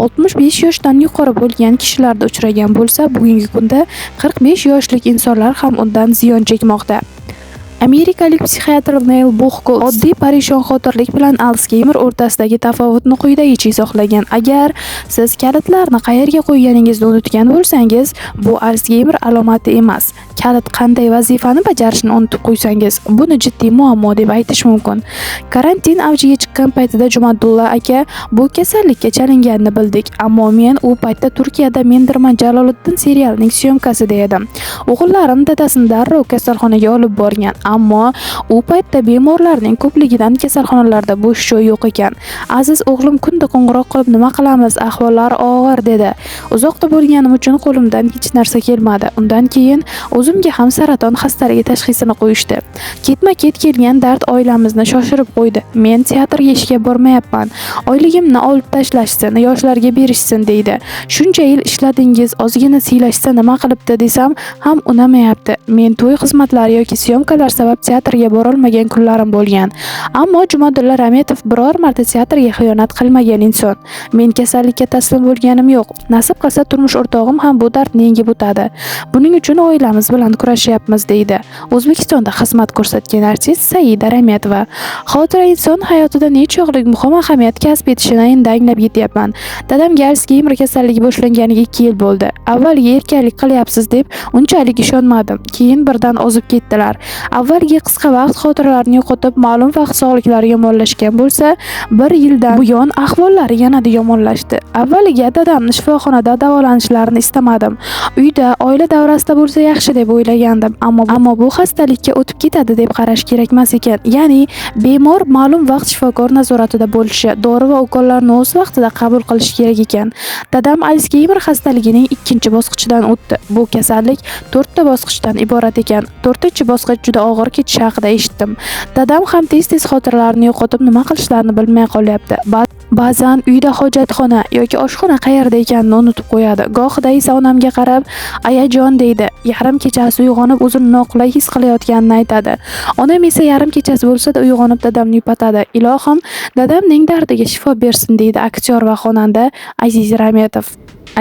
65 yoshdan yuqori bo'lgan kishilarda uchragan bo'lsa, bugungi kunda 45 yoshlik insonlar ham undan ziyon chekmoqda. Amerikalik psixiatr Neil Bourke oddiy parishonxotirlik bilan Alsgeymer o'rtasidagi tafovutni quyidagicha izohlagan. Agar siz kalitlarni qayerga qo'yganingizni unutgan bo'lsangiz, bu Alsgeymer alomati emas. Kalit qanday vazifani bajarishini unutib qo'ysangiz, buni jiddiy muammo deb aytish mumkin. Karantin avjiga chiqqan paytida Jumadulla aka bu kasallikka chalinganini bildik, ammo men u paytda Turkiyada Mendirman Jaloliddin serialining syomkasida edim. O'g'illarim dadasini darrov kasalxonaga olib borgan. Ammo u paytda bemorlarning ko'pligidan kasalxonalarda bo'sh joy yo'q ekan. Aziz o'g'lim kunda qo'ng'iroq qilib, "Nima qilamiz? Ahvollari og'ir" dedi. Uzoqda bo'lganim uchun qo'limdan hech narsa kelmadi. Undan keyin o'zimga ham saraton xastaligi tashxisini qo'yishdi. Ketma-ket kelgan dard oilamizni shoshirib qo'ydi. Men teatrga ishga bormayapman. Oyligimni olib tashlashsin, yoshlarga berishsin deydi. Shuncha yil ishladingiz, ozgina siylashsa nima qilibdi desam ham unamayapti. Men to'y xizmatlari yoki syomkalar sabab teatrga borolmagan kunlarim bo'lgan. Ammo Jumadulla Rametov biror marta teatrga xiyonat qilmagan inson. Men kasallikka taslim bo'lganim yo'q. Nasib qilsa turmush o'rtog'im ham bu dardni yengib o'tadi. Buning uchun oilamiz bilan kurashyapmiz deydi. O'zbekistonda xizmat ko'rsatgan artist Saida Rametova. Xotira inson hayotida nechog'lik muhim ahamiyat kasb etishini endi anglab yetyapman. Dadamga Alsgeymer kasalligi boshlanganiga 2 yil bo'ldi. Avvaliga erkalik qilyapsiz deb unchalik ishonmadim. Keyin birdan ozib ketdilar. Avvalgi qisqa vaqt xotiralarni yo'qotib, ma'lum vaqt sog'liklari yomonlashgan bo'lsa, 1 yildan buyon ahvollari yanada yomonlashdi. Avvaliga dadamni shifoxonada davolanishlarini istamadim. Uyda, oila davrasida bo'lsa yaxshi deb o'ylagandim. Ammo bu xastalikka o'tib ketadi deb qarash kerak emas ekan. Ya'ni bemor ma'lum vaqt shifokor nazoratida bo'lishi, dori va ukollarni o'z vaqtida qabul qilish kerak ekan. Dadam Alsgeymer xastaligining 2-bosqichidan o'tdi. Bu kasallik 4 ta bosqichdan iborat ekan. 4-bosqich juda og'ir kechishi haqida eshitdim. Dadam ham tez-tez xotiralarini yo'qotib, nima qilishlarini bilmay qolyapti. Ba'zan uyda hojatxona yoki oshxona qayerda ekanini unutib qo'yadi. Gohida esa onamga qarab, "Ayajon" deydi. Yarim kechasi uyg'onib o'zini noqulay his qilayotganini aytadi. Onam esa yarim kechasi bo'lsa-da uyg'onib dadamni yupatadi. Ilohim, dadamning dardiga shifo bersin deydi aktyor va xonanda Aziz Rametov.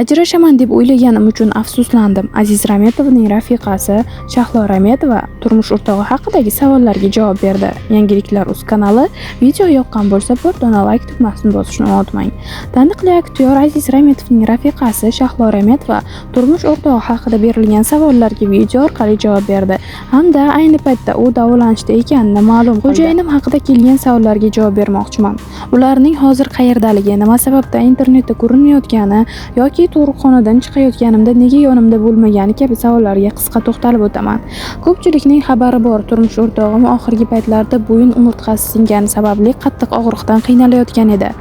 Ajrashaman deb o'ylaganim uchun afsuslandim. Aziz Rametovning rafiqasi Shahlo Rametova turmush o'rtog'i haqidagi savollarga javob berdi. Yangiliklar.uz kanali. Video yoqqan bo'lsa, bir dona like tugmasini bosishni unutmang. Taniqli aktyor Aziz Rametovning rafiqasi Shahlo Rametova turmush o'rtog'i haqida berilgan savollarga video orqali javob berdi hamda ayni paytda u davolanishda ekanini ma'lum qildi. Xo'jayinim haqida kelgan savollarga javob bermoqchiman. Ularning hozir qayerdaligi, nima sababdan internetda ko'rinmayotgani yoki tug'ruqxonadan chiqayotganimda nega yonimda bo'lmagani kabi savollarga qisqa to'xtalib o'taman. Ko'pchilikning xabari bor, turmush o'rtog'im oxirgi paytlarda bo'yin umurtqasi singani sababli qattiq og'riqdan qiynalayotgan edi.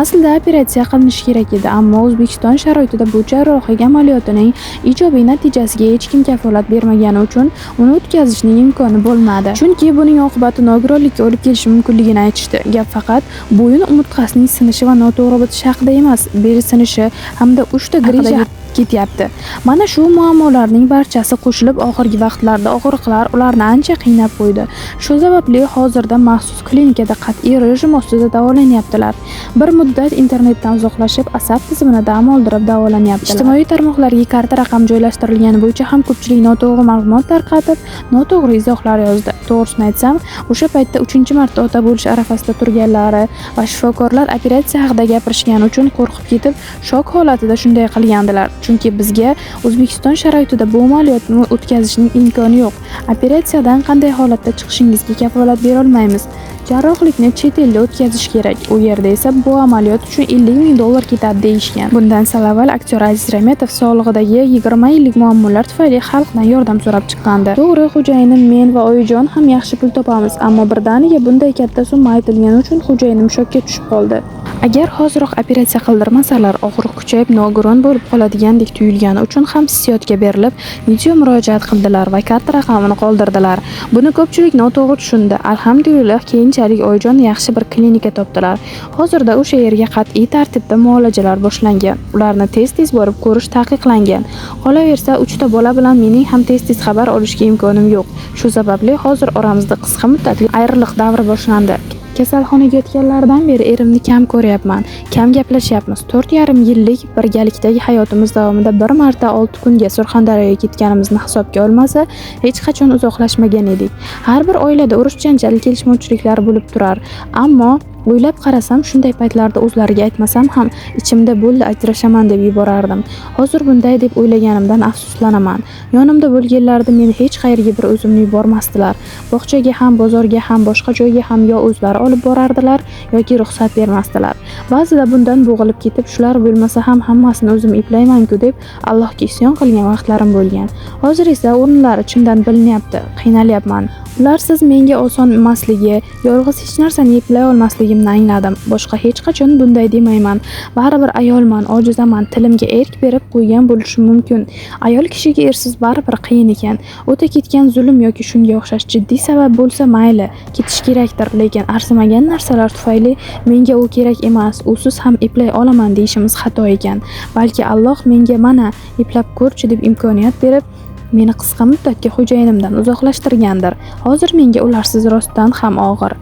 Aslida operatsiya qilinishi kerak edi, ammo O'zbekiston sharoitida bu jarrohlik amaliyotining ijobiy natijasiga hech kim kafolat bermagani uchun uni o'tkazishning imkoni bo'lmadi. Chunki buning oqibati nogironlikka olib kelishi mumkinligini aytishdi. Gap faqat bo'yin umurtqasining sinishi va noto'g'ri bitishi haqida emas, beri sinishi hamda uchta grija ketyapti. Mana shu muammolarning barchasi qo'shilib oxirgi vaqtlarda og'riqlar ularni ancha qiynab qo'ydi. Shu sababli hozirda maxsus klinikada qat'iy rejim ostida davolanyaptilar. Bir muddat internetdan uzoqlashib, asab tizimini dam oldirib davolanyaptilar. Ijtimoiy tarmoqlarga karta raqam joylashtirilgani bo'yicha ham ko'pchilik noto'g'ri ma'lumot tarqatib, noto'g'ri izohlar yozdi. To'g'risini aytsam, o'sha paytda 3-marta ota bo'lish arafasida turganlari va shifokorlar operatsiya haqida gapirishgani uchun qo'rqib ketib, shok holatida shunday qilgandilar. Chunki bizga O'zbekiston sharoitida bu amaliyotni o'tkazishning imkoni yo'q. Operatsiyadan qanday holatda chiqishingizga kafolat bera olmaymiz. Jarrohlikni chet elda o'tkazish kerak. U yerda esa bu amaliyot uchun $50,000 ketadi deyishgan. Bundan sal avval aktyor Aziz Rametov sog'lig'idagi 20 yillik muammolar tufayli xalqdan yordam so'rab chiqqandi. To'g'ri, xo'jayinim men va oyijon ham yaxshi pul topamiz, ammo birdaniga bunday katta summa aytilgani uchun xo'jayinim shokka tushib qoldi. Agar hoziroq operatsiya qildirmasalar, og'riq kuchayib nogiron bo'lib qoladigandek tuyulgani uchun ham hissiyotga berilib, video murojaat qildilar va karta raqamini qoldirdilar. Buni ko'pchilik noto'g'ri tushundi. Alhamdulillah, keyinchalik oyijon yaxshi bir klinika topdilar. Hozirda o'sha yerga qat'iy tartibda muolajalar boshlangan. Ularni tez-tez borib ko'rish taqiqlangan. Qolaversa, 3 ta bola bilan mening ham tez-tez xabar olishga imkonim yo'q. Shu sababli hozir oramizda qisqa muddatli ayriliq davri boshlandi. Kasalxonaga yotganlaridan beri erimni kam ko'ryapman, kam gaplashyapmiz. 4,5 yillik birgalikdagi hayotimiz davomida bir marta 6 kunga Surxondaryoga ketganimizni hisobga olmasa, hech qachon uzoqlashmagan edik. Har bir oilada urush-janjal, kelishmovchiliklar bo'lib turar, ammo o'ylab qarasam, shunday paytlarda o'zlariga aytmasam ham ichimda bo'ldi ajrashaman deb yuborardim. Hozir bunday deb o'ylaganimdan afsuslanaman. Yonimda bo'lganlarida meni hech qayerga bir o'zimni yubormasdilar. Bog'chaga ham, bozorga ham, boshqa joyga ham yo o'zlari olib borardilar yoki ruxsat bermasdilar. Ba'zida bundan bo'g'ilib ketib, shular bo'lmasa ham hammasini o'zim eplayman-ku deb Allohga isyon qilgan vaqtlarim bo'lgan. Hozir esa o'rinlari chindan bilinyapti, qiynalyapman. Ularsiz menga oson emasligi, yolg'iz hech narsani eplay olmasligimni angladim. Boshqa hech qachon bunday demayman. Baribir ayolman, ojizaman, tilimga erk berib qo'ygan bo'lishim mumkin. Ayol kishiga ersiz baribir qiyin ekan. O'ta ketgan zulm yoki shunga o'xshash jiddiy sabab bo'lsa mayli, ketish kerakdir, lekin arzimagan narsalar tufayli menga u kerak emas, usiz ham eplay olaman deyishimiz xato ekan. Balki Alloh menga mana eplab ko'rchi deb imkoniyat berib, meni qisqa muddatga xo'jayinimdan uzoqlashtirgandir. Hozir menga ularsiz rostdan ham og'ir.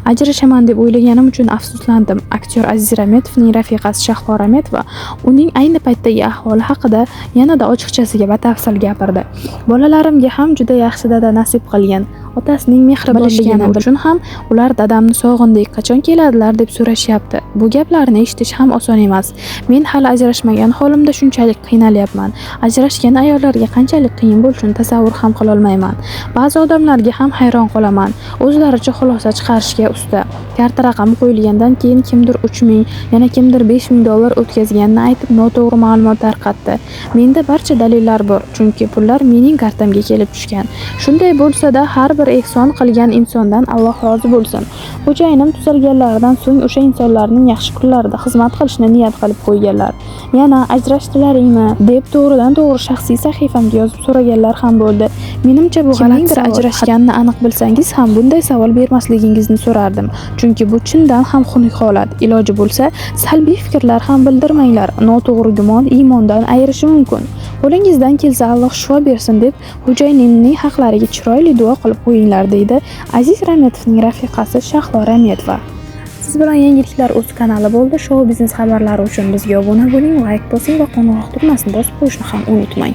Ajrashaman deb o'ylaganim uchun afsuslandim. Aktyor Aziz Rametovning rafiqasi Shahlo Rametova uning ayni paytdagi ahvoli haqida yanada ochiqchasiga batafsil gapirdi. Bolalarimga ham juda yaxshi dada nasib qilgan. Otasining mehribonligini uchun ham ular dadamni sog'indik, qachon keladilar deb so'rashyapti. Bu gaplarni eshitish ham oson emas. Men hali ajrashmagan holimda shunchalik qiynalyapman. Ajrashgan ayollarga qanchalik qiyin bo'lishini tasavvur ham qila olmayman. Ba'zi odamlarga ham hayron qolaman. O'zlaricha xulosa chiqarishga usta. Karta raqami qo'yilgandan keyin kimdir 3000, yana kimdir $5000 o'tkazganini aytib noto'g'ri ma'lumot tarqatdi. Menda barcha dalillar bor, chunki pullar mening kartamga kelib tushgan. Shunday bo'lsa-da, har bir ehson qilgan insondan Alloh rozi bo'lsin. Xo'jayinim tuzalganlaridan so'ng o'sha insonlarning yaxshi kunlarida xizmat qilishni niyat qilib qo'yganlar. Yana ajrashdilaringmi deb to'g'ridan-to'g'ri shaxsiy sahifamga yozib so'raganlar ham bo'ldi. Menimcha bu g'alati savol. Ajrashganini aniq bilsangiz ham bunday savol bermasligingizni so'rardim. Chunki bu chindan ham xunuk holat. Iloji bo'lsa, salbiy fikrlar ham bildirmanglar. Noto'g'ri gumon iymondan ayirishi mumkin. Qo'lingizdan kelsa Alloh shifo bersin deb xo'jayinimning haqlariga chiroyli duo qilib qo'yinglar, deydi Aziz Rametovning rafiqasi Shahlo Rametova. Siz bilan yangiliklar o'z kanali bo'ldi. Shou biznes xabarlari uchun bizga obuna bo'ling, like bosing va qo'ng'iroq tugmasini bosib qo'yishni ham unutmang.